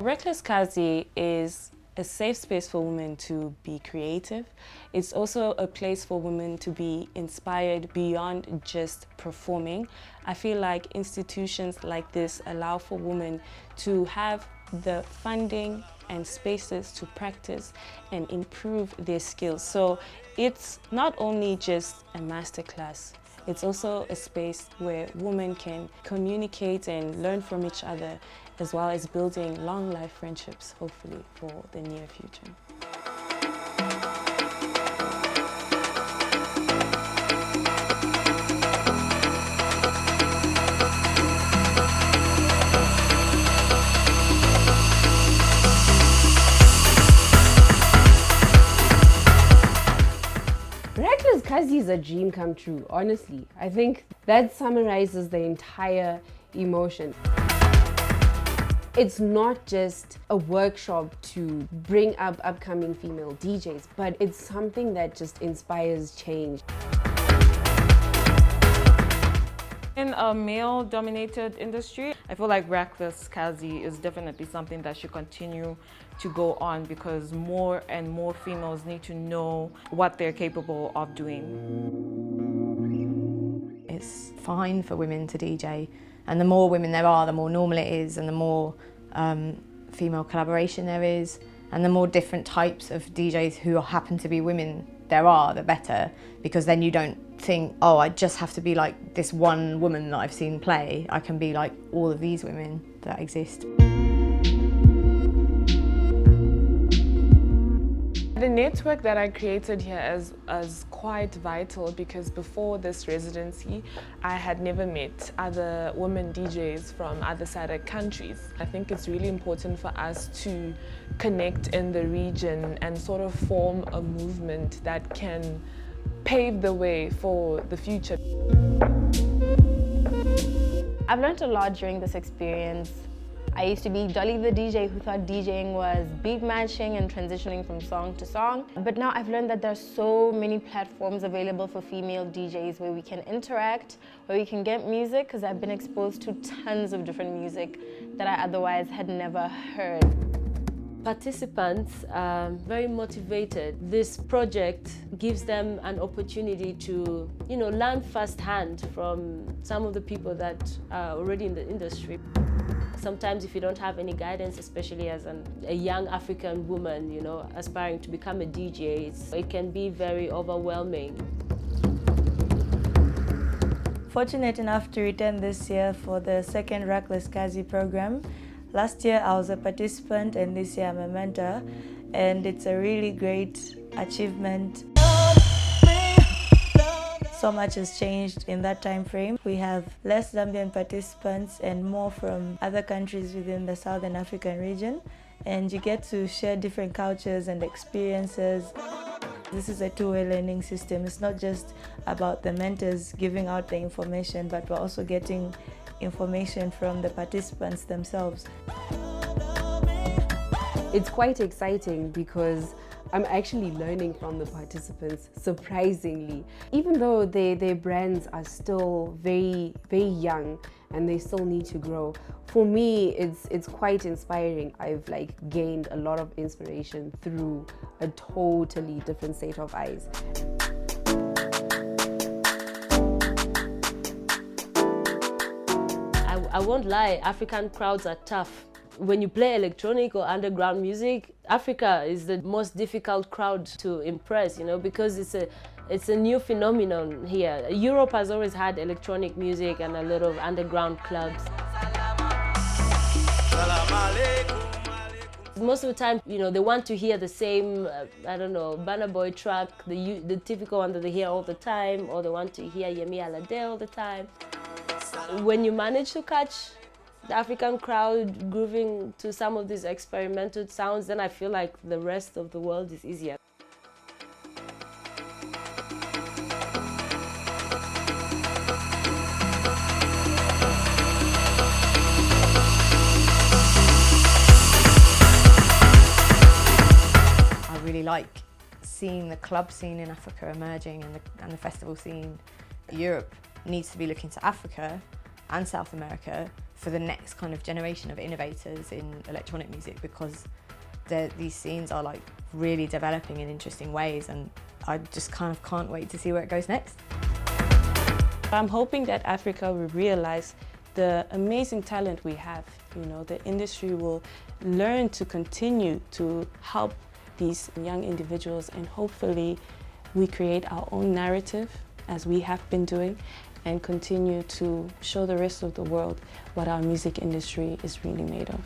Rackless Kazi is a safe space for women to be creative. It's also a place for women to be inspired beyond just performing. I feel like institutions like this allow for women to have the funding and spaces to practice and improve their skills. So it's not only just a masterclass, it's also a space where women can communicate and learn from each other, as well as building long life friendships, hopefully, for the near future. Rackless Kazi is a dream come true, honestly. I think that summarizes the entire emotion. It's not just a workshop to bring up upcoming female DJs, but it's something that just inspires change. In a male-dominated industry, I feel like Rackless Kazi is definitely something that should continue to go on because more and more females need to know what they're capable of doing. It's fine for women to DJ, and the more women there are, the more normal it is, and the more female collaboration there is, and the more different types of DJs who happen to be women there are, the better, because then you don't think, oh, I just have to be like this one woman that I've seen play. I can be like all of these women that exist. The network that I created here is quite vital because before this residency, I had never met other women DJs from other SADC countries. I think it's really important for us to connect in the region and sort of form a movement that can pave the way for the future. I've learned a lot during this experience. I used to be Dolly the DJ who thought DJing was beat matching and transitioning from song to song. But now I've learned that there's so many platforms available for female DJs where we can interact, where we can get music, because I've been exposed to tons of different music that I otherwise had never heard. Participants are very motivated. This project gives them an opportunity to, learn firsthand from some of the people that are already in the industry. Sometimes if you don't have any guidance, especially as a young African woman, aspiring to become a DJ, it can be very overwhelming. Fortunate enough to return this year for the second Rackless Kazi program. Last year I was a participant and this year I'm a mentor, and it's a really great achievement. So much has changed in that time frame. We have less Zambian participants and more from other countries within the Southern African region, and you get to share different cultures and experiences. This is a two-way learning system. It's not just about the mentors giving out the information, but we're also getting information from the participants themselves. It's quite exciting because I'm actually learning from the participants, surprisingly. Even though their brands are still very, very young and they still need to grow, for me it's quite inspiring. I've gained a lot of inspiration through a totally different set of eyes. I won't lie, African crowds are tough. When you play electronic or underground music, Africa is the most difficult crowd to impress, because it's a new phenomenon here. Europe has always had electronic music and a lot of underground clubs. Most of the time, they want to hear the same, Burna Boy track, the typical one that they hear all the time, or they want to hear Yemi Alade all the time. When you manage to catch the African crowd grooving to some of these experimental sounds, then I feel like the rest of the world is easier. I really like seeing the club scene in Africa emerging and the festival scene. Europe needs to be looking to Africa and South America for the next kind of generation of innovators in electronic music, because these scenes are like really developing in interesting ways, and I just kind of can't wait to see where it goes next. I'm hoping that Africa will realize the amazing talent we have. You know, the industry will learn to continue to help these young individuals, and hopefully we create our own narrative as we have been doing, and continue to show the rest of the world what our music industry is really made of.